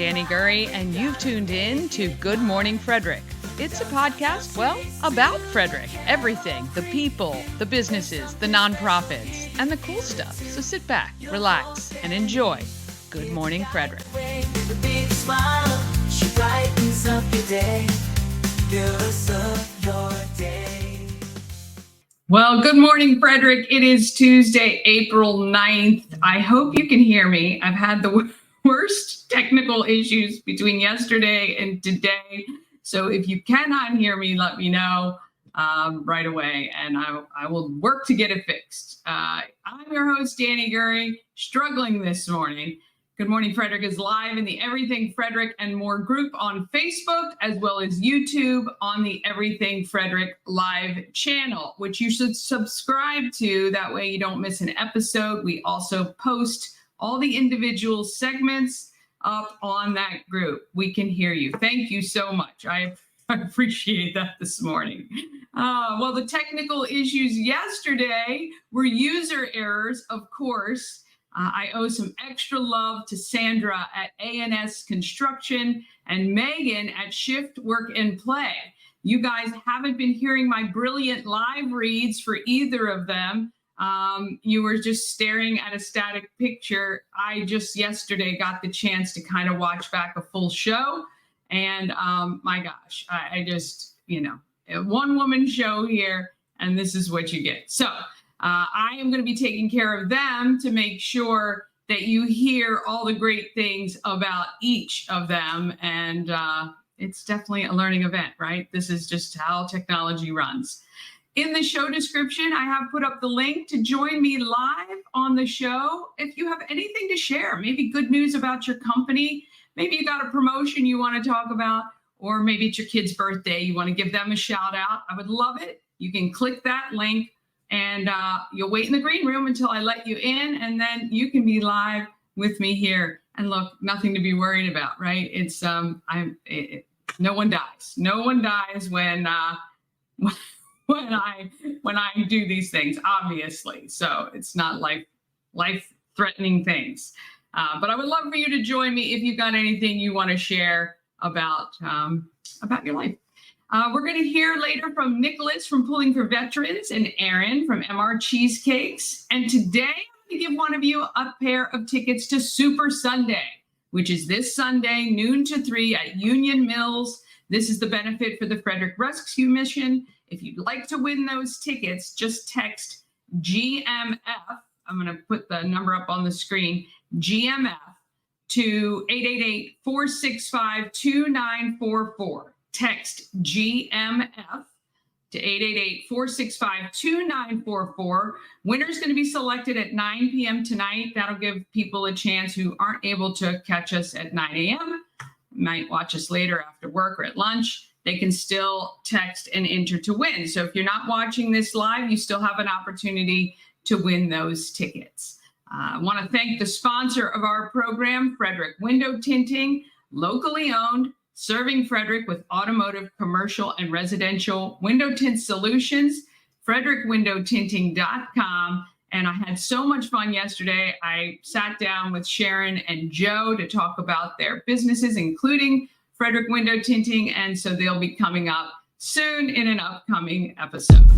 Dani Gurry, and you've tuned in to Good Morning Frederick. It's a podcast, well, about Frederick. Everything, the people, the businesses, the nonprofits, and the cool stuff. So sit back, relax, and enjoy Good Morning Frederick. Well, good morning, Frederick. It is Tuesday, April 9th. I hope you can hear me. I've had the worst technical issues between yesterday and today. So if you cannot hear me, let me know right away, and I will work to get it fixed. I'm your host, Dani Gurry, struggling this morning. Good Morning Frederick is live in the Everything Frederick and More group on Facebook, as well as YouTube on the Everything Frederick live channel, which you should subscribe to. That way you don't miss an episode. We also post all the individual segments up on that group. We can hear you. Thank you so much. I appreciate that this morning. Well, the technical issues yesterday were user errors, of course. I owe some extra love to Sandra at ANS Construction and Megan at Shift Work and Play. You guys haven't been hearing my brilliant live reads for either of them. You were just staring at a static picture. I just yesterday got the chance to kind of watch back a full show. And my gosh, I just, a one-woman show here, and this is what you get. So I am going to be taking care of them to make sure that you hear all the great things about each of them. And it's definitely a learning event, right? This is just how technology runs. In the show description, I have put up the link to join me live on the show. If you have anything to share, maybe good news about your company, maybe you got a promotion you want to talk about, or maybe it's your kid's birthday, you want to give them a shout out, I would love it. You can click that link. And you'll wait in the green room until I let you in, and then you can be live with me here. And look, nothing to be worried about, right? It's no one dies. No one dies when I do these things, obviously. So it's not life-threatening things. But I would love for you to join me if you've got anything you want to share about your life. We're going to hear later from Nicholas from Pulling for Veterans and Aaron from MR Cheesecakes. And today, I'm going to give one of you a pair of tickets to Super Sunday, which is this Sunday, noon to 3 at Union Mills. This is the benefit for the Frederick Rescue Mission. If you'd like to win those tickets, just text GMF. I'm going to put the number up on the screen, GMF, to 888-465-2944. Text GMF to 888-465-2944. Winner's going to be selected at 9 p.m. tonight. That'll give people a chance who aren't able to catch us at 9 a.m. Might watch us later after work or at lunch. They can still text and enter to win. So if you're not watching this live, you still have an opportunity to win those tickets. I want to thank the sponsor of our program, Frederick Window Tinting, locally owned, serving Frederick with automotive, commercial, and residential window tint solutions, frederickWindowTinting.com. And I had so much fun yesterday. I sat down with Sharon and Joe to talk about their businesses, including Frederick Window Tinting. And so they'll be coming up soon in an upcoming episode.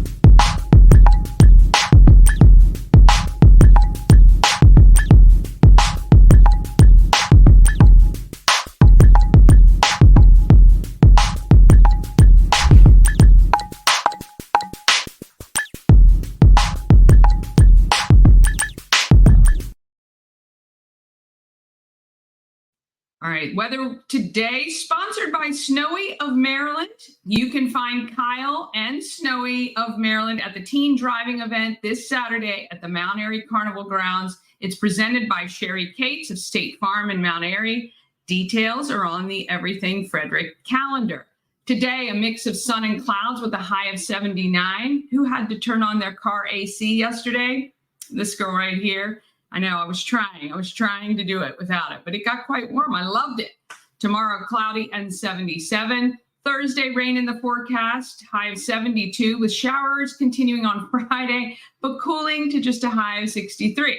All right, weather today, sponsored by Snowy of Maryland. You can find Kyle and Snowy of Maryland at the teen driving event this Saturday at the Mount Airy Carnival Grounds. It's presented by Sherry Cates of State Farm in Mount Airy. Details are on the Everything Frederick calendar. Today, a mix of sun and clouds with a high of 79. Who had to turn on their car AC yesterday? This girl right here. I know, I was trying to do it without it, but it got quite warm. I loved it. Tomorrow, cloudy and 77. Thursday, rain in the forecast, high of 72 with showers continuing on Friday, but cooling to just a high of 63.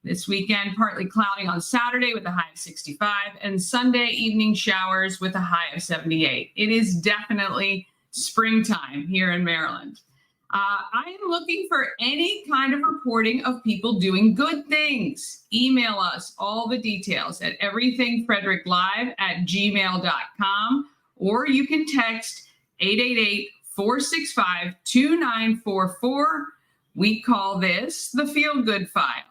This weekend, partly cloudy on Saturday with a high of 65, and Sunday evening showers with a high of 78. It is definitely springtime here in Maryland. I am looking for any kind of reporting of people doing good things. Email us all the details at everythingfredericklive@gmail.com, or you can text 888-465-2944. We call this the Feel Good File.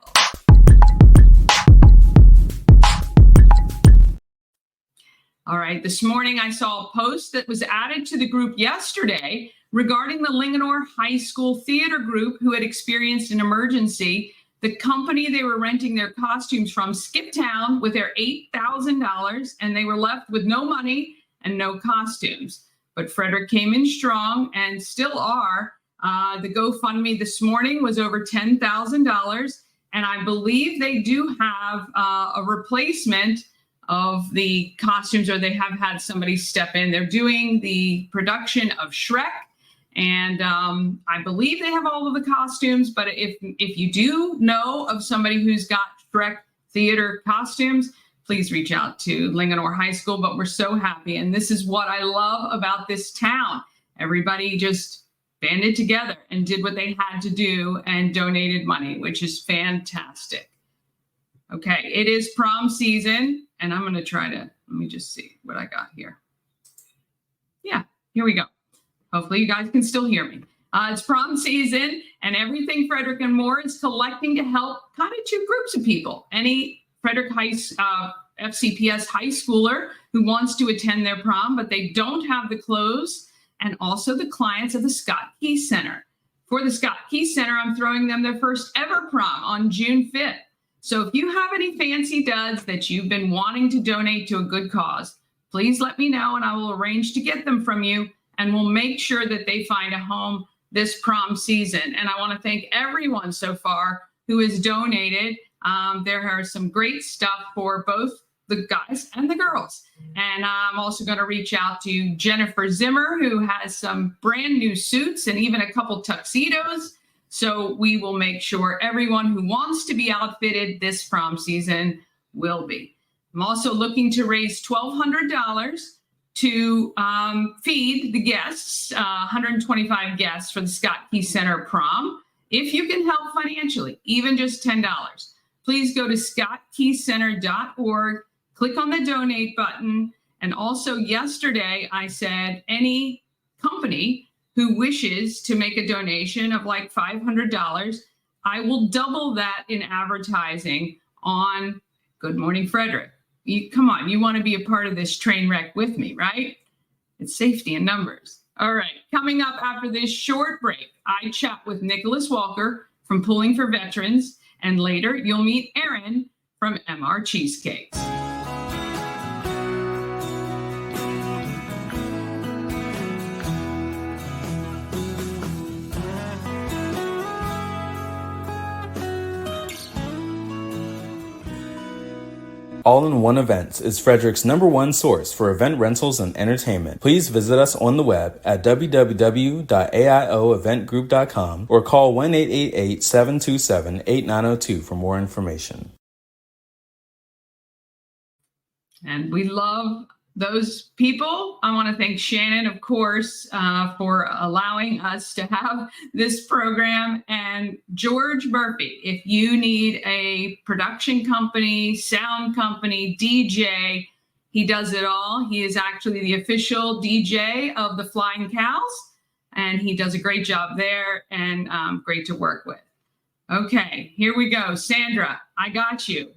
All right, this morning I saw a post that was added to the group yesterday regarding the Linganore High School theater group who had experienced an emergency. The company they were renting their costumes from skipped town with their $8,000, and they were left with no money and no costumes. But Frederick came in strong and still are. The GoFundMe this morning was over $10,000, and I believe they do have a replacement of the costumes, or they have had somebody step in. They're doing the production of Shrek, and I believe they have all of the costumes. But if you do know of somebody who's got Shrek theater costumes, please reach out to Linganore High School. But we're so happy, and this is what I love about this town. Everybody just banded together and did what they had to do and donated money, which is fantastic. Okay, it is prom season, and I'm going to try to, let me just see what I got here. Yeah, here we go. Hopefully you guys can still hear me. It's prom season, and Everything Frederick and More is collecting to help kind of two groups of people. Any Frederick FCPS high schooler who wants to attend their prom, but they don't have the clothes, and also the clients of the Scott Key Center. For the Scott Key Center, I'm throwing them their first ever prom on June 5th. So if you have any fancy duds that you've been wanting to donate to a good cause, please let me know, and I will arrange to get them from you, and we'll make sure that they find a home this prom season. And I want to thank everyone so far who has donated. There are some great stuff for both the guys and the girls. And I'm also going to reach out to Jennifer Zimmer, who has some brand new suits and even a couple tuxedos. So we will make sure everyone who wants to be outfitted this prom season will be. I'm also looking to raise $1,200 to feed the guests, 125 guests for the Scott Key Center prom. If you can help financially, even just $10, please go to scottkeycenter.org, click on the donate button. And also yesterday I said any company who wishes to make a donation of like $500, I will double that in advertising on Good Morning Frederick. Come on, you want to be a part of this train wreck with me, right? It's safety in numbers. All right, coming up after this short break, I chat with Nicholas Walker from Pulling for Veterans, and later you'll meet Aaron from MR Cheesecakes. All-in-One Events is Frederick's #1 source for event rentals and entertainment. Please visit us on the web at www.aioeventgroup.com or call 1-888-727-8902 for more information. And we love those people. I want to thank Shannon, of course, for allowing us to have this program, and George Murphy. If you need a production company, sound company, DJ, he does it all. He is actually the official DJ of the Flying Cows, and he does a great job there, and great to work with. Okay, here we go. Sandra, I got you.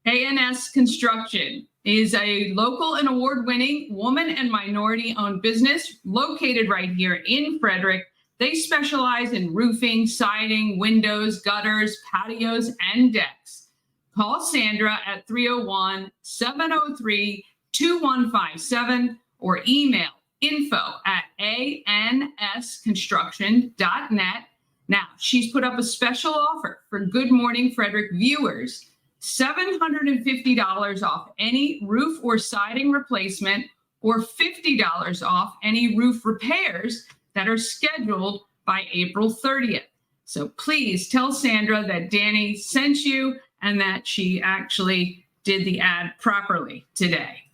ANS Construction is a local and award-winning woman and minority-owned business located right here in Frederick. They specialize in roofing, siding, windows, gutters, patios, and decks. Call Sandra at 301-703-2157 or email info@ansconstruction.net. Now, she's put up a special offer for Good Morning Frederick viewers. $750 off any roof or siding replacement, or $50 off any roof repairs that are scheduled by April 30th. So please tell Sandra that Dani sent you and that she actually did the ad properly today.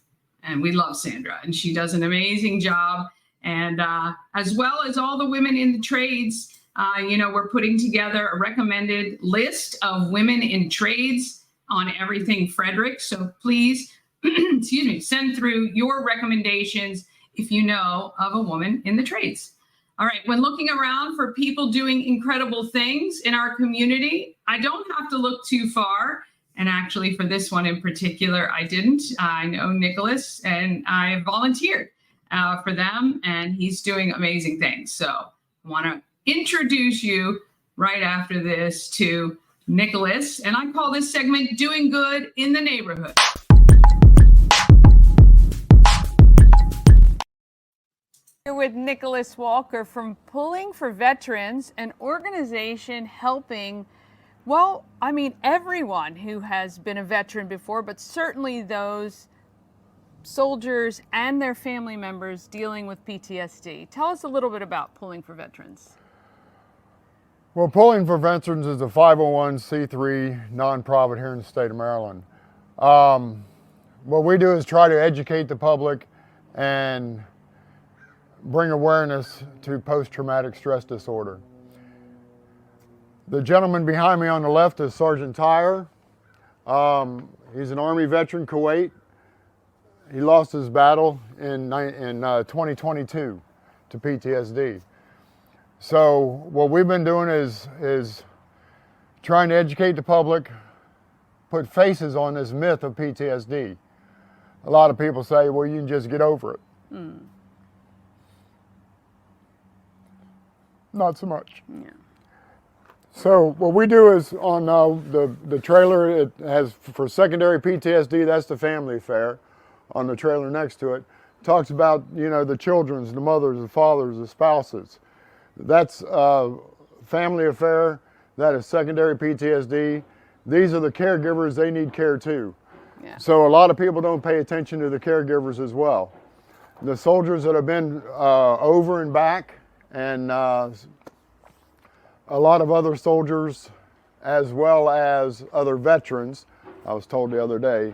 And we love Sandra, and she does an amazing job. And as well as all the women in the trades, we're putting together a recommended list of women in trades on everything Frederick. So please, excuse me, send through your recommendations if you know of a woman in the trades. All right, when looking around for people doing incredible things in our community, I don't have to look too far. And actually, for this one in particular, I didn't. I know Nicholas, and I volunteered for them, and he's doing amazing things. So I want to introduce you right after this to Nicholas, and I call this segment Doing Good in the Neighborhood. Here with Nicholas Walker from Pulling for Veterans, an organization helping, well, I mean, everyone who has been a veteran before, but certainly those soldiers and their family members dealing with PTSD. Tell us a little bit about Pulling for Veterans. Well, Pulling for Veterans is a 501c3 nonprofit here in the state of Maryland. What we do is try to educate the public and bring awareness to post-traumatic stress disorder. The gentleman behind me on the left is Sergeant Tyre. He's an Army veteran, Kuwait. He lost his battle in 2022 to PTSD. So what we've been doing is trying to educate the public, put faces on this myth of PTSD. A lot of people say, well, you can just get over it. Not so much. Yeah. So what we do is on the trailer, it has for secondary PTSD, that's the family affair. On the trailer next to it, talks about, the children's, the mothers, the fathers, the spouses. That's family affair, that is secondary PTSD. These are the caregivers, they need care too. Yeah. So a lot of people don't pay attention to the caregivers as well. The soldiers that have been over and back, and a lot of other soldiers, as well as other veterans. I was told the other day,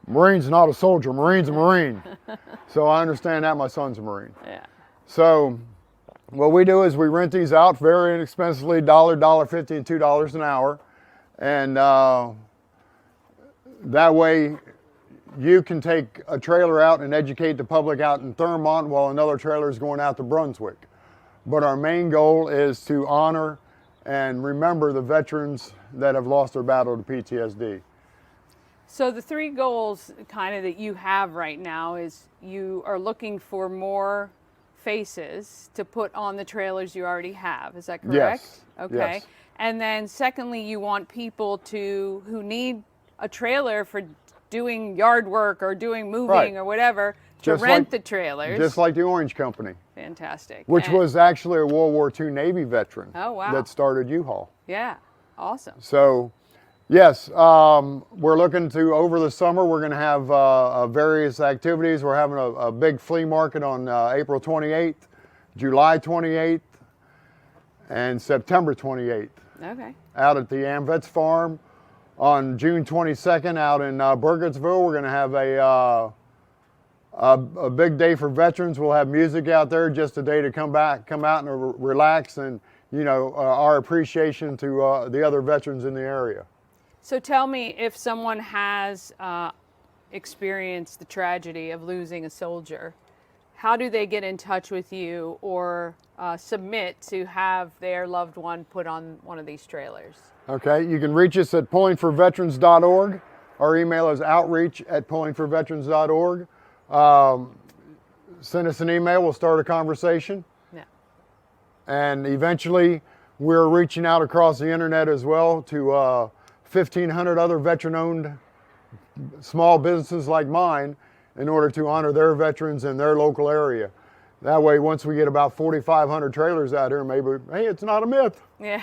Marine's not a soldier, Marine's a Marine. So I understand that, my son's a Marine. Yeah. So what we do is we rent these out very inexpensively, $1, $1.50, and $2 an hour. And that way you can take a trailer out and educate the public out in Thurmont while another trailer is going out to Brunswick. But our main goal is to honor and remember the veterans that have lost their battle to PTSD. So the three goals kind of that you have right now is you are looking for more faces to put on the trailers you already have. Is that correct? Yes. Okay. Yes. And then secondly, you want people who need a trailer for doing yard work or doing moving Right. or whatever, to Just rent like- the trailers. Just like the Orange Company, Fantastic. which And- was actually a World War II Navy veteran Oh, wow. that started U-Haul. Yeah, awesome. So, yes, we're looking to, over the summer, we're going to have various activities. We're having a big flea market on April 28th, July 28th, and September 28th. Okay. Out at the AmVets Farm. On June 22nd, out in Burgettsville, we're going to have a big day for veterans. We'll have music out there, just a day to come out and relax, and our appreciation to the other veterans in the area. So tell me, if someone has experienced the tragedy of losing a soldier, how do they get in touch with you or submit to have their loved one put on one of these trailers? Okay, you can reach us at pullingforveterans.org. Our email is outreach@pullingforveterans.org. Send us an email, we'll start a conversation. Yeah. And eventually, we're reaching out across the internet as well to 1,500 other veteran-owned small businesses like mine in order to honor their veterans in their local area. That way, once we get about 4,500 trailers out here, maybe, hey, it's not a myth. Yeah.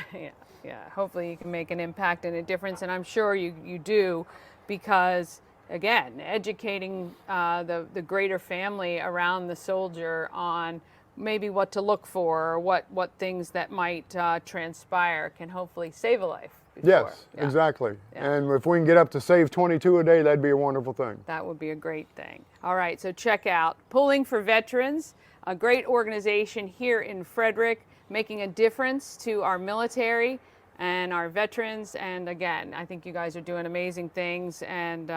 Hopefully you can make an impact and a difference, and I'm sure you do, because again, educating the greater family around the soldier on maybe what to look for, or what things that might transpire can hopefully save a life before. Yes, Yeah. exactly. Yeah. And if we can get up to save 22 a day, that'd be a wonderful thing. That would be a great thing. All right, so check out Pulling for Veterans, a great organization here in Frederick, making a difference to our military and our veterans. And again, I think you guys are doing amazing things, and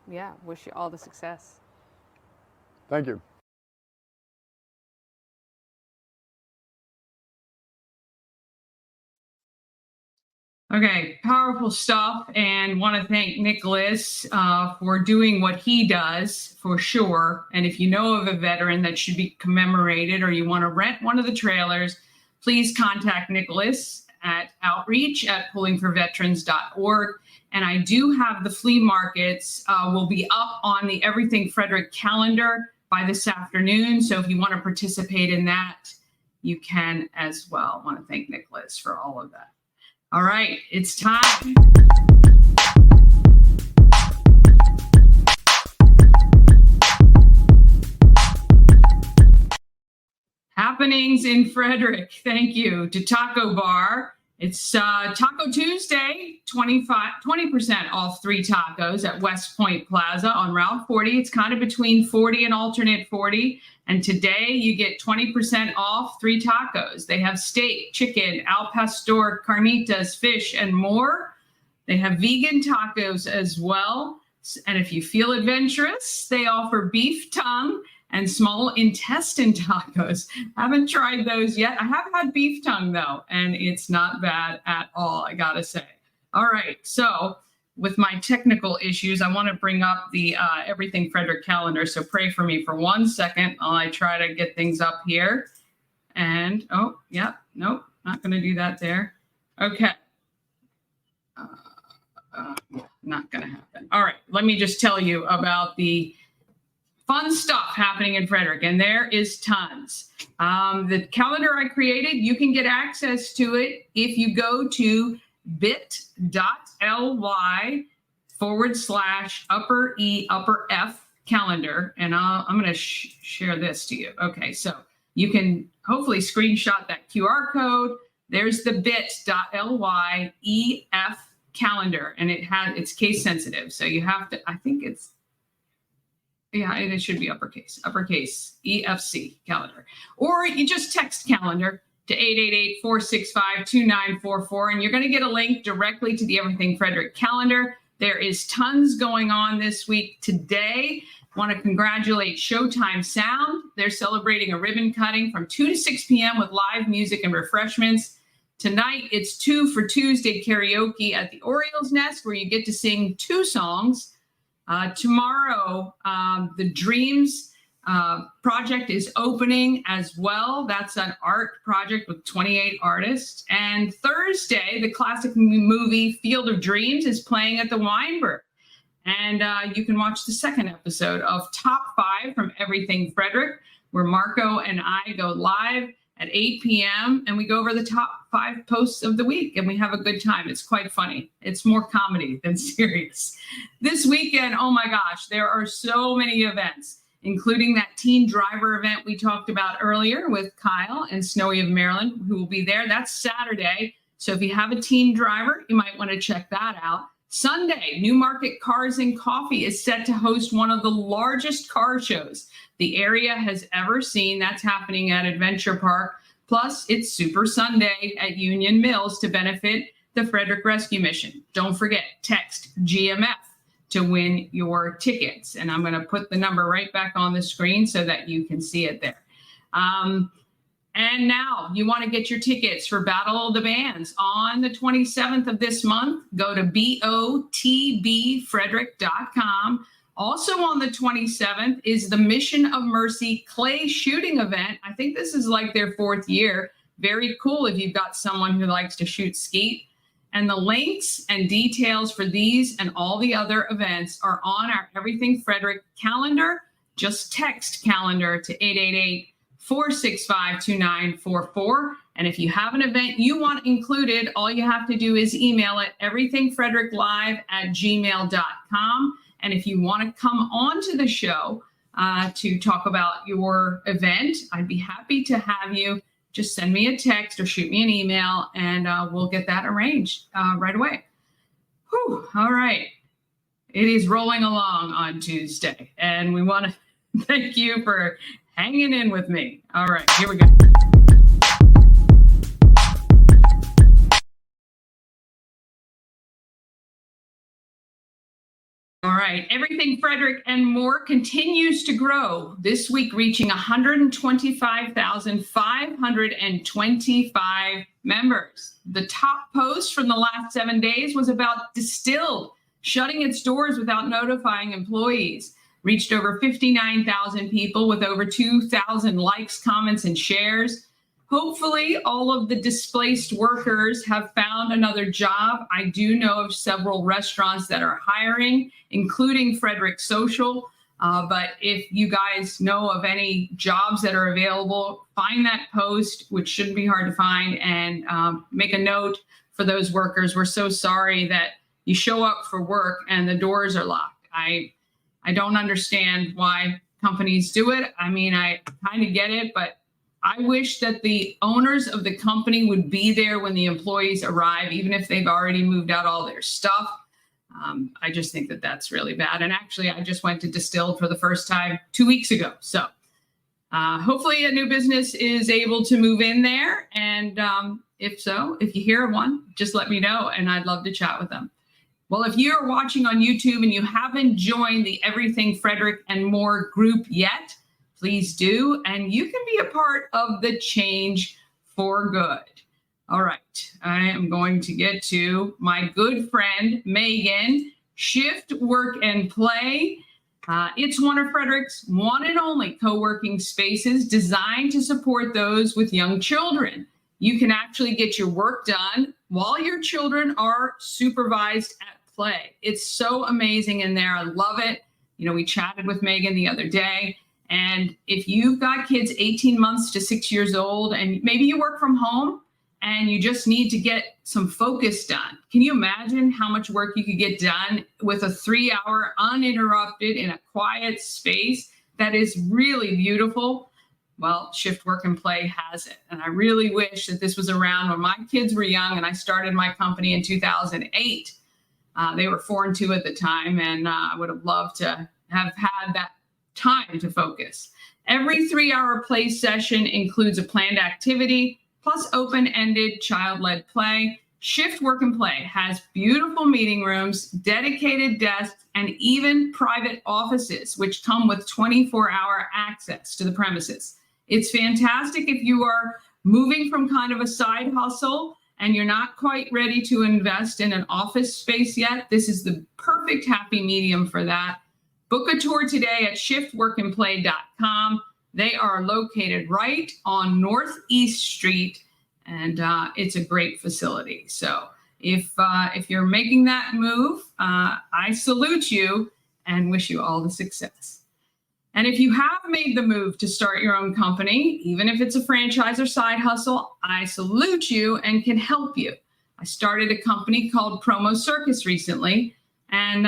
yeah, wish you all the success. Thank you. Okay, powerful stuff, and want to thank Nicholas for doing what he does for sure. And if you know of a veteran that should be commemorated, or you want to rent one of the trailers, please contact Nicholas at outreach@pullingforveterans.org. And I do have the flea markets will be up on the Everything Frederick calendar by this afternoon. So if you want to participate in that, you can as well. I want to thank Nicholas for all of that. All right, it's time. Happenings in Frederick. Thank you to Taco Bar. It's Taco Tuesday, 20% off 3 tacos at West Point Plaza on Route 40. It's kind of between 40 and alternate 40. And today you get 20% off 3 tacos. They have steak, chicken, al pastor, carnitas, fish, and more. They have vegan tacos as well. And if you feel adventurous, they offer beef tongue and small intestine tacos. Haven't tried those yet. I have had beef tongue though, and it's not bad at all, I gotta say. All right, so with my technical issues, I want to bring up the Everything Frederick calendar. So pray for me for 1 second while I try to get things up here. And, oh, yeah, nope, not going to do that there. Okay. Not going to happen. All right, let me just tell you about the fun stuff happening in Frederick, and there is tons. The calendar I created, you can get access to it if you go to bit.ly/upper calendar. And I'm going to share this to you. Okay, so you can hopefully screenshot that QR code. There's the bit.ly calendar, and it's case sensitive. So you have to, I think it's, yeah, it should be uppercase EFC calendar. Or you just text calendar to 888-465-2944, and you're going to get a link directly to the Everything Frederick calendar. There is tons going on this week. Today, I want to congratulate Showtime Sound. They're celebrating a ribbon cutting from 2 to 6 p.m. with live music and refreshments. Tonight, it's 2 for Tuesday karaoke at the Orioles Nest, where you get to sing 2 songs. Tomorrow, the Dreams project is opening as well. That's an art project with 28 artists. And Thursday, the classic movie Field of Dreams is playing at the Weinberg. And you can watch the second episode of Top 5 from Everything Frederick, where Marco and I go live at 8 p.m. and we go over the top 5 posts of the week, and we have a good time. It's quite funny. It's more comedy than serious. This weekend, oh my gosh, there are so many events, including that teen driver event we talked about earlier with Kyle and Snowy of Maryland, who will be there. That's Saturday. So if you have a teen driver, you might want to check that out. Sunday, Newmarket Cars and Coffee is set to host one of the largest car shows the area has ever seen. That's happening at Adventure Park. Plus, it's Super Sunday at Union Mills to benefit the Frederick Rescue Mission. Don't forget, text GMF to win your tickets. And I'm going to put the number right back on the screen so that you can see it there. And now you want to get your tickets for Battle of the Bands on the 27th of this month. Go to botbfrederick.com. Also on the 27th is the Mission of Mercy clay shooting event. I think this is like their 4th year. Very cool if you've got someone who likes to shoot skeet. And the links and details for these and all the other events are on our Everything Frederick calendar. Just text calendar to 888-465-2944. And if you have an event you want included, all you have to do is email it everythingfredericklive@gmail.com. And if you want to come on to the show, to talk about your event. I'd be happy to have you. Just send me a text or shoot me an email, and we'll get that arranged right away. Whew, all right. It is rolling along on Tuesday, and we want to thank you for hanging in with me. All right, here we go. All right, everything Frederick and more continues to grow, this week reaching 125,525 members. The top post from the last 7 days was about Distilled shutting its doors without notifying employees. Reached over 59,000 people with over 2,000 likes, comments, and shares. Hopefully, all of the displaced workers have found another job. I do know of several restaurants that are hiring, including Frederick Social. But if you guys know of any jobs that are available, find that post, which shouldn't be hard to find, and make a note for those workers. We're so sorry that you show up for work and the doors are locked. I don't understand why companies do it. I mean, I kind of get it, but I wish that the owners of the company would be there when the employees arrive, even if they've already moved out all their stuff. I just think that that's really bad. And actually, I just went to Distilled for the first time 2 weeks ago. So hopefully a new business is able to move in there. And if so, if you hear of one, just let me know, and I'd love to chat with them. Well, if you're watching on YouTube and you haven't joined the Everything Frederick and More group yet, please do, and you can be a part of the change for good. All right, I am going to get to my good friend, Megan, Shift, Work, and Play. It's one of Frederick's one and only co-working spaces designed to support those with young children. You can actually get your work done while your children are supervised at play. It's so amazing in there. I love it. You know, we chatted with Megan the other day. And if you've got kids 18 months to 6 years old, and maybe you work from home and you just need to get some focus done, can you imagine how much work you could get done with a 3-hour uninterrupted in a quiet space that is really beautiful? Well, Shift, Work, and Play has it. And I really wish that this was around when my kids were young and I started my company in 2008. They were 4 and 2 at the time, and I would have loved to have had that time to focus. Every 3-hour play session includes a planned activity plus open-ended child-led play. Shift, Work, and Play has beautiful meeting rooms, dedicated desks, and even private offices, which come with 24-hour access to the premises. It's fantastic if you are moving from kind of a side hustle and you're not quite ready to invest in an office space yet. This is the perfect happy medium for that. Book a tour today at shiftworkandplay.com. They are located right on Northeast Street, and it's a great facility. So if you're making that move, I salute you and wish you all the success. And if you have made the move to start your own company, even if it's a franchise or side hustle, I salute you and can help you. I started a company called Promo Circus recently. And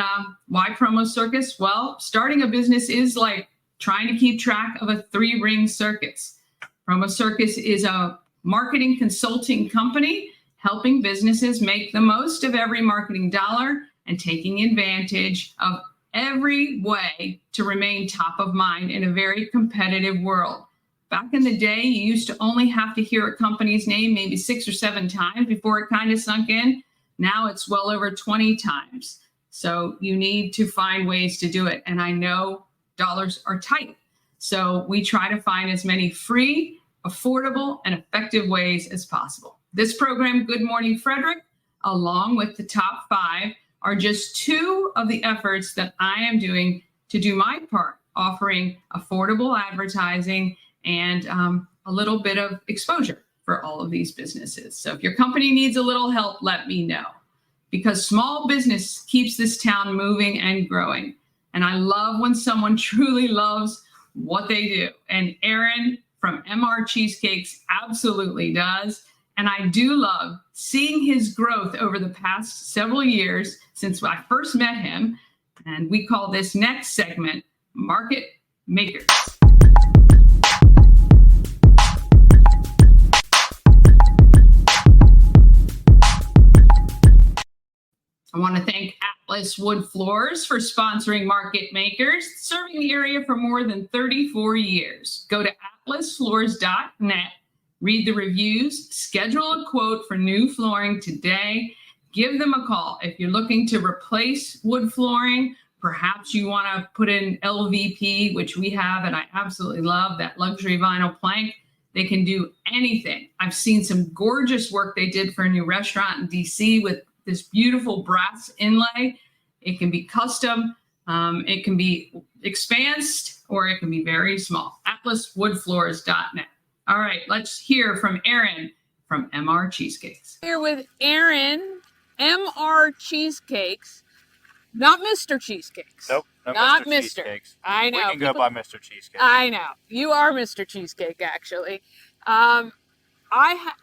why Promo Circus? Well, starting a business is like trying to keep track of a 3-ring circus. Promo Circus is a marketing consulting company helping businesses make the most of every marketing dollar and taking advantage of every way to remain top of mind in a very competitive world. Back in the day, you used to only have to hear a company's name maybe 6 or 7 times before it kind of sunk in. Now it's well over 20 times. So you need to find ways to do it. And I know dollars are tight. So we try to find as many free, affordable, and effective ways as possible. This program, Good Morning Frederick, along with the top 5, are just 2 of the efforts that I am doing to do my part, offering affordable advertising and a little bit of exposure for all of these businesses. So if your company needs a little help, let me know, because small business keeps this town moving and growing. And I love when someone truly loves what they do. And Aaron from MR Cheesecakes absolutely does. And I do love seeing his growth over the past several years since I first met him. And we call this next segment Market makers. I want to thank Atlas Wood Floors for sponsoring Market Makers, serving the area for more than 34 years. Go to atlasfloors.net, read the reviews, schedule a quote for new flooring today. Give them a call. If you're looking to replace wood flooring, perhaps you want to put in LVP, which we have, and I absolutely love that luxury vinyl plank. They can do anything. I've seen some gorgeous work they did for a new restaurant in DC with this beautiful brass inlay. It can be custom, it can be expansed, or it can be very small. atlaswoodfloors.net. All right, let's hear from Aaron from MR Cheesecakes. Here with Aaron, MR Cheesecakes, not Mr. Cheesecakes. Nope, no Not Mr. Mr. Cheesecakes. I know. We can go by Mr. Cheesecake. I know. You are Mr. Cheesecake, actually. I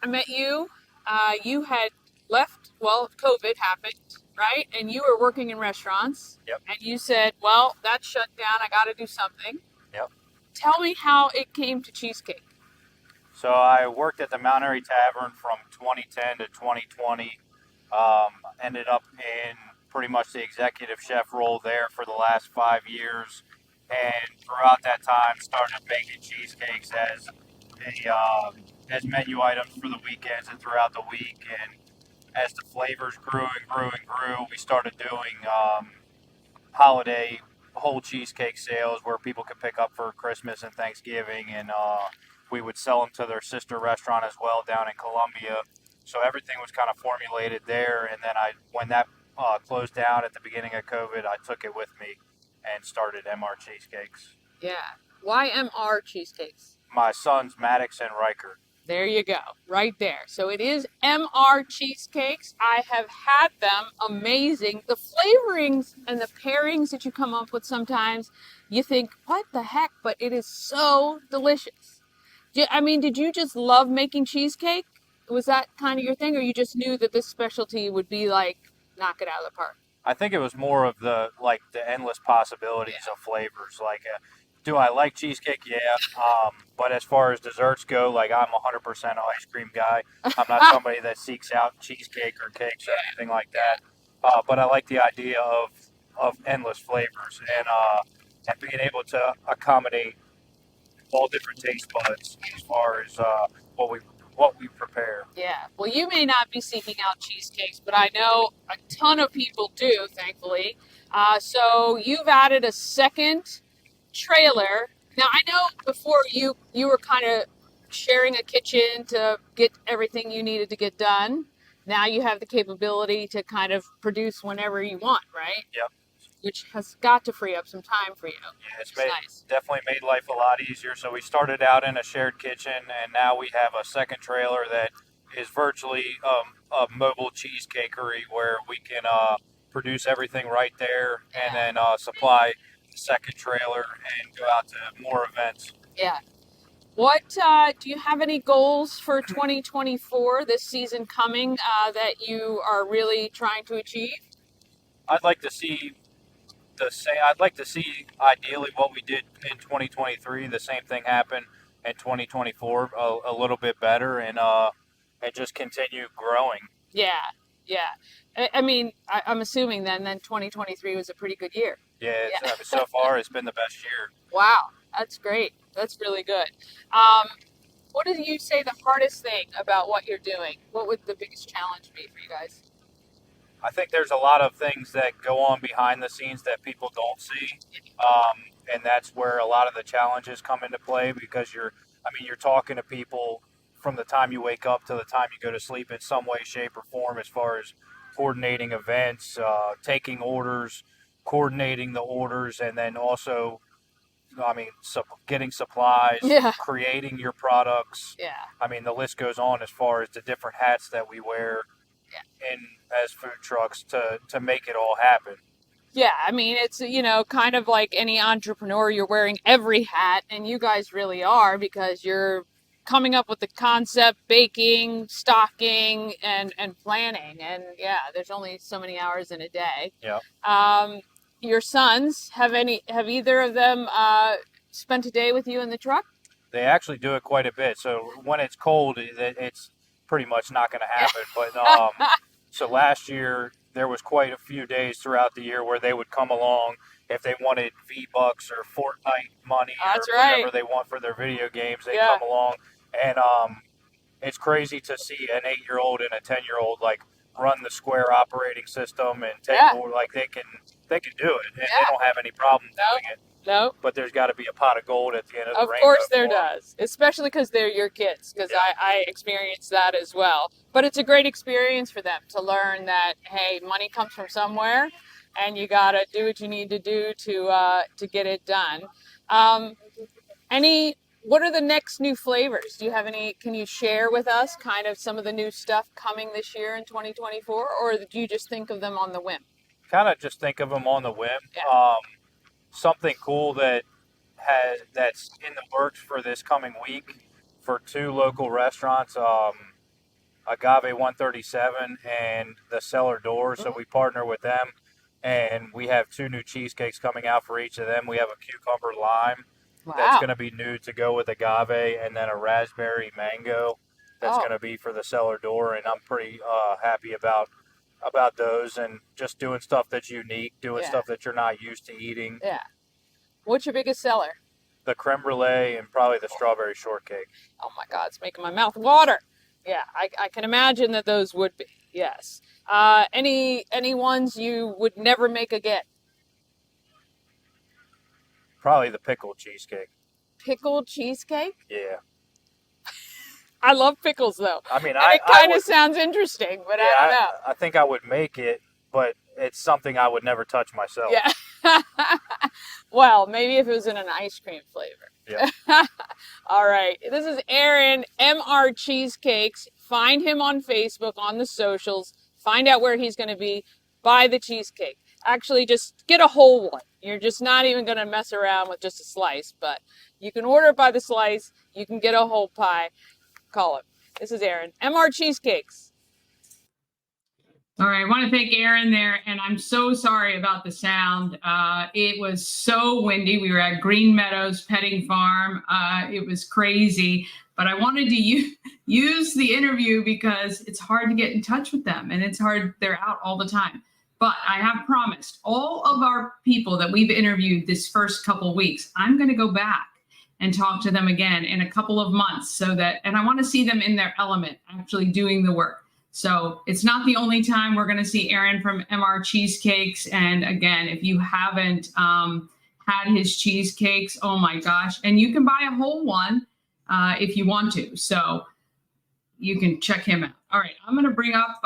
met you. You had left, well, COVID happened, right? And you were working in restaurants. Yep. And you said, well, that's shut down. I got to do something. Yep. Tell me how it came to cheesecake. So I worked at the Mount Airy Tavern from 2010 to 2020. Ended up in pretty much the executive chef role there for the last 5 years. And throughout that time, started making cheesecakes as menu items for the weekends and throughout the week. And as the flavors grew and grew and grew, we started doing holiday whole cheesecake sales where people could pick up for Christmas and Thanksgiving, and we would sell them to their sister restaurant as well down in Columbia. So everything was kind of formulated there, and then when that closed down at the beginning of COVID, I took it with me and started MR Cheesecakes. Yeah. Why MR Cheesecakes? My sons, Maddox and Riker. There you go, right there. So it is MR Cheesecakes. I have had them. Amazing. The flavorings and the pairings that you come up with sometimes, you think, what the heck? But it is so delicious. Did you just love making cheesecake? Was that kind of your thing, or you just knew that this specialty would be like, knock it out of the park? I think it was more of the endless possibilities of flavors. Do I like cheesecake? Yeah. But as far as desserts go, I'm a 100% ice cream guy. I'm not somebody that seeks out cheesecake or cakes or anything like that. But I like the idea of endless flavors and being able to accommodate all different taste buds as far as what we prepare. Yeah. Well, you may not be seeking out cheesecakes, but I know a ton of people do, thankfully. So you've added a second trailer. Now, I know before you were kind of sharing a kitchen to get everything you needed to get done. Now you have the capability to kind of produce whenever you want, right? Yep. Which has got to free up some time for you. Yeah, it's nice. Definitely made life a lot easier. So we started out in a shared kitchen, and now we have a second trailer that is virtually a mobile cheesecakery where we can produce everything right there and then supply the second trailer and go out to more events. Yeah. What do you have any goals for 2024, this season coming, that you are really trying to achieve? I'd like to see ideally what we did in 2023, the same thing happen in 2024, a little bit better, and just continue growing. Yeah. I'm assuming then 2023 was a pretty good year. Yeah, so far it's been the best year. Wow, that's great. That's really good. What did you say the hardest thing about what you're doing? What would the biggest challenge be for you guys? I think there's a lot of things that go on behind the scenes that people don't see, and that's where a lot of the challenges come into play, because you're talking to people from the time you wake up to the time you go to sleep in some way, shape, or form, as far as coordinating events, taking orders, coordinating the orders, and then also, getting supplies, creating your products. Yeah. The list goes on as far as the different hats that we wear as food trucks to make it all happen. Yeah, it's, kind of like any entrepreneur, you're wearing every hat, and you guys really are, because you're coming up with the concept, baking, stocking, and planning. And there's only so many hours in a day. Yeah. Your sons, have either of them spent a day with you in the truck? They actually do it quite a bit. So when it's cold, it's pretty much not going to happen. But so last year there was quite a few days throughout the year where they would come along if they wanted V-Bucks or Fortnite money That's or right. whatever they want for their video games. They Yeah. come along, and it's crazy to see an 8-year-old and a 10-year-old like run the Square operating system and take Yeah. more. Like they can do it, and Yeah. they don't have any problem Nope. doing it. No. But there's got to be a pot of gold at the end of the Of rainbow. course there for 'em. does, especially because they're your kids, because Yeah. I experienced that as well. But it's a great experience for them to learn that, hey, money comes from somewhere, and you got to do what you need to do to get it done. What are the next new flavors? Do you have any, can you share with us kind of some of the new stuff coming this year in 2024, or do you just think of them on the whim? Kind of just think of them on the whim. Yeah. Something cool that's in the works for this coming week for 2 local restaurants, Agave 137 and the Cellar Door. So we partner with them, and we have 2 new cheesecakes coming out for each of them. We have a cucumber lime that's Wow. going to be new to go with agave, and then a raspberry mango that's Oh. going to be for the Cellar Door. And I'm pretty happy about those, and just doing stuff that's unique, doing Yeah. stuff that you're not used to eating. Yeah. What's your biggest seller? The creme brulee and probably the strawberry shortcake. Oh my God, it's making my mouth water. Yeah, I can imagine that those would be. Yes. Any ones you would never make again? Probably the pickled cheesecake. Pickled cheesecake? Yeah. I love pickles though. I mean, And it kind of sounds interesting, but I don't know. I think I would make it, but it's something I would never touch myself. Yeah. Well, maybe if it was in an ice cream flavor. Yeah. All right. This is Aaron, MR Cheesecakes. Find him on Facebook, on the socials. Find out where he's going to be. Buy the cheesecake. Actually, just get a whole one. You're just not even going to mess around with just a slice, but you can order it by the slice. You can get a whole pie. Call him. This is Aaron, MR Cheesecakes. All right, I want to thank Aaron there, and I'm so sorry about the sound. It was so windy. We were at Green Meadows Petting Farm. It was crazy, but I wanted to use the interview because it's hard to get in touch with them, and it's hard. They're out all the time. But I have promised all of our people that we've interviewed this first couple of weeks, I'm going to go back and talk to them again in a couple of months and I want to see them in their element, actually doing the work. So it's not the only time we're going to see Aaron from MR Cheesecakes. And again, if you haven't had his cheesecakes, oh my gosh. And you can buy a whole one if you want to. So you can check him out. All right, I'm going to bring up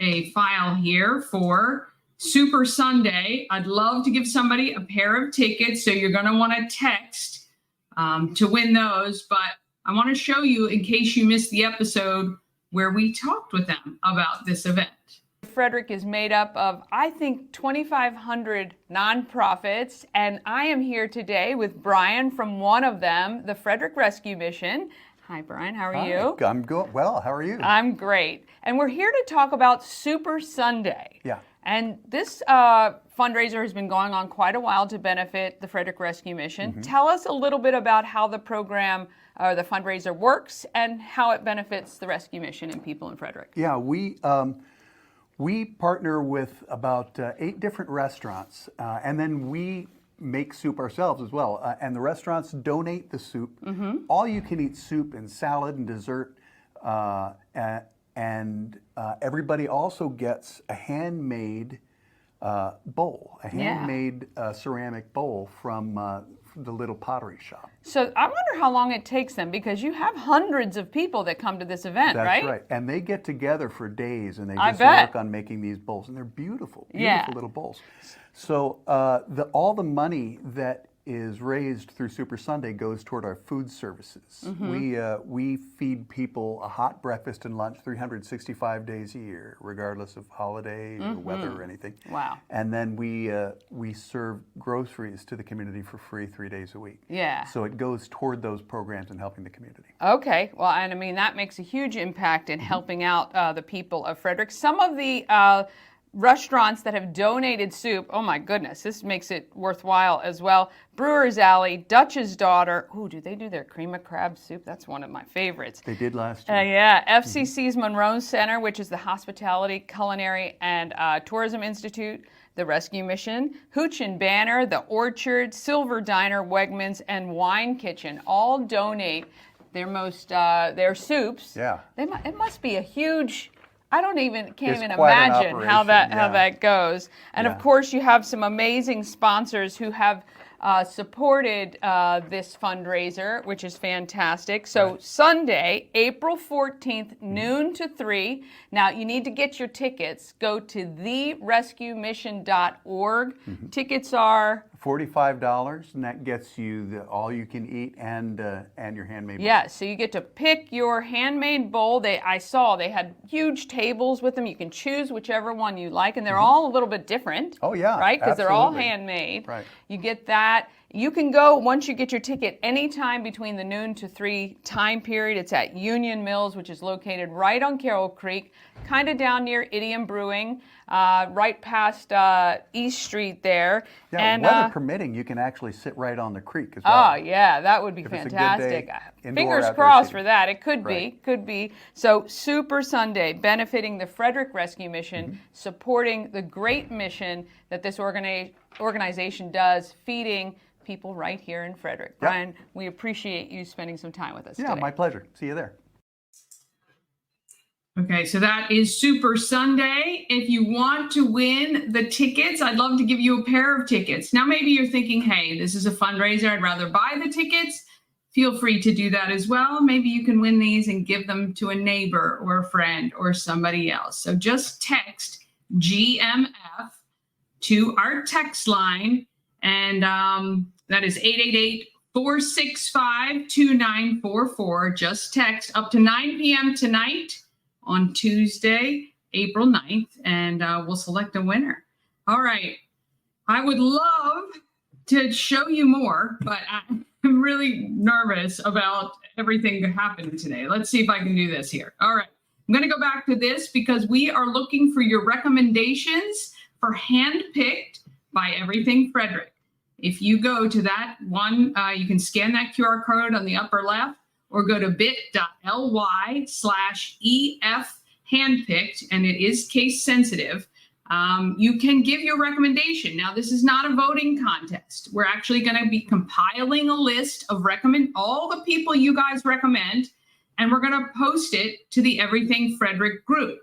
a file here for Super Sunday. I'd love to give somebody a pair of tickets. So you're going to want to text to win those. But I want to show you, in case you missed the episode, where we talked with them about this event. Frederick is made up of, I think, 2,500 nonprofits, and I am here today with Brian from one of them, the Frederick Rescue Mission. Hi, Brian. How are you? I'm good. Well, how are you? I'm great. And we're here to talk about Super Sunday. Yeah. And this fundraiser has been going on quite a while to benefit the Frederick Rescue Mission. Mm-hmm. Tell us a little bit about how the program or the fundraiser works and how it benefits the rescue mission and people in Frederick. Yeah, we partner with about 8 different restaurants, and then we make soup ourselves as well. And the restaurants donate the soup, all you can eat soup and salad and dessert, and everybody also gets a handmade bowl, a handmade ceramic bowl from the little pottery shop. So I wonder how long it takes them, because you have hundreds of people that come to this event, That's right? right. And they get together for days and they I just bet. work on making these bowls. And they're beautiful, Yeah. beautiful little bowls. So all the money that is raised through Super Sunday goes toward our food services. We feed people a hot breakfast and lunch 365 days a year, regardless of holiday or weather or anything. Wow. And then we serve groceries to the community for free 3 days a week. Yeah. So it goes toward those programs and helping the community. Okay. Well, and I mean, that makes a huge impact in helping out the people of Frederick. Some of the restaurants that have donated soup. Oh my goodness, this makes it worthwhile as well. Brewer's Alley, Dutch's Daughter. Ooh, do they do their cream of crab soup? That's one of my favorites. They did last year. Yeah, FCC's Monroe Center, which is the Hospitality, Culinary, and Tourism Institute, the Rescue Mission, Hooch and Banner, the Orchard, Silver Diner, Wegmans, and Wine Kitchen all donate their soups. Yeah. It must be a huge. I can't It's even quite an imagine how operation, that goes. And Yeah. of course, you have some amazing sponsors who have supported this fundraiser, which is fantastic. So Sunday, April 14th, noon to 3. Now, you need to get your tickets. Go to therescuemission.org. Tickets are $45, and that gets you the all you can eat and your handmade bowl. Yeah, so you get to pick your handmade bowl. I saw they had huge tables with them. You can choose whichever one you like, and they're all a little bit different. Oh, yeah, right? Because they're all absolutely. handmade. Right. You get that. You can go once you get your ticket anytime between the noon to 3 time period. It's at Union Mills, which is located right on Carroll Creek, kind of down near Idiom Brewing, right past East Street there. Yeah, and weather permitting, you can actually sit right on the creek as well. Oh, yeah, that would be If it's a good fantastic. day, indoor, Fingers outdoor crossed seating. for that. It could Right. be. So, Super Sunday, benefiting the Frederick Rescue Mission, supporting the great mission that this organization does, feeding people right here in Frederick. Yep. Brian, we appreciate you spending some time with us Yeah, today. my pleasure. See you there. Okay, so that is Super Sunday. If you want to win the tickets, I'd love to give you a pair of tickets. Now, maybe you're thinking, hey, this is a fundraiser. I'd rather buy the tickets. Feel free to do that as well. Maybe you can win these and give them to a neighbor or a friend or somebody else. So just text GMF to our text line, and that is 888-465-2944. Just text up to 9 p.m. tonight on Tuesday, April 9th, and we'll select a winner. All right. I would love to show you more, but I'm really nervous about everything that happened today. Let's see if I can do this here. All right. I'm going to go back to this because we are looking for your recommendations for Handpicked by Everything Frederick. If you go to that one, you can scan that QR code on the upper left or go to bit.ly/EF Handpicked, and it is case sensitive. You can give your recommendation. Now, this is not a voting contest. We're actually going to be compiling a list of all the people you guys recommend, and we're going to post it to the Everything Frederick group.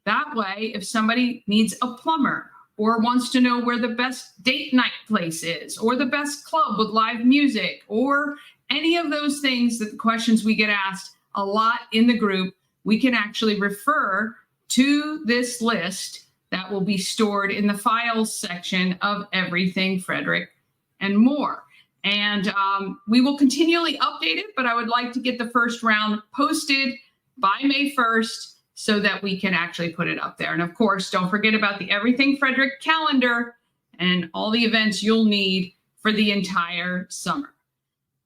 That way, if somebody needs a plumber or wants to know where the best date night place is, or the best club with live music, or any of those things, that the questions we get asked a lot in the group, we can actually refer to this list that will be stored in the files section of Everything Frederick and more. And we will continually update it, but I would like to get the first round posted by May 1st so that we can actually put it up there. And of course, don't forget about the Everything Frederick calendar and all the events you'll need for the entire summer.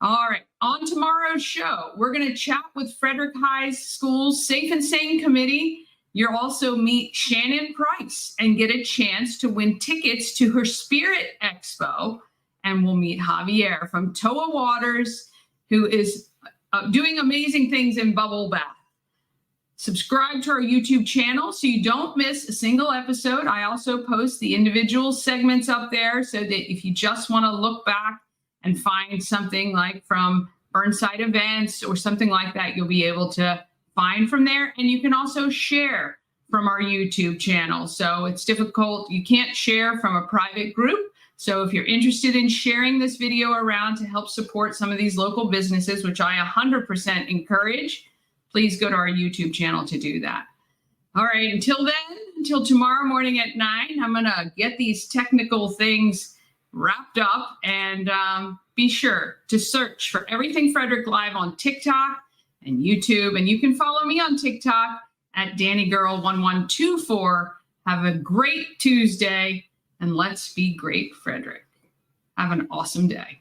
All right, on tomorrow's show, we're going to chat with Frederick High School's Safe and Sane Committee. You'll also meet Shannon Price and get a chance to win tickets to her Spirit Expo. And we'll meet Javier from Toa Waters, who is doing amazing things in bubble bath. Subscribe to our YouTube channel so you don't miss a single episode. I also post the individual segments up there so that if you just want to look back and find something like from Burnside events or something like that, you'll be able to find from there. And you can also share from our YouTube channel. So it's difficult. You can't share from a private group. So if you're interested in sharing this video around to help support some of these local businesses, which I 100% encourage, please go to our YouTube channel to do that. All right, until then, until tomorrow morning at 9, I'm going to get these technical things wrapped up, and be sure to search for Everything Frederick Live on TikTok and YouTube. And you can follow me on TikTok at DaniGirl1124. Have a great Tuesday, and let's be great, Frederick. Have an awesome day.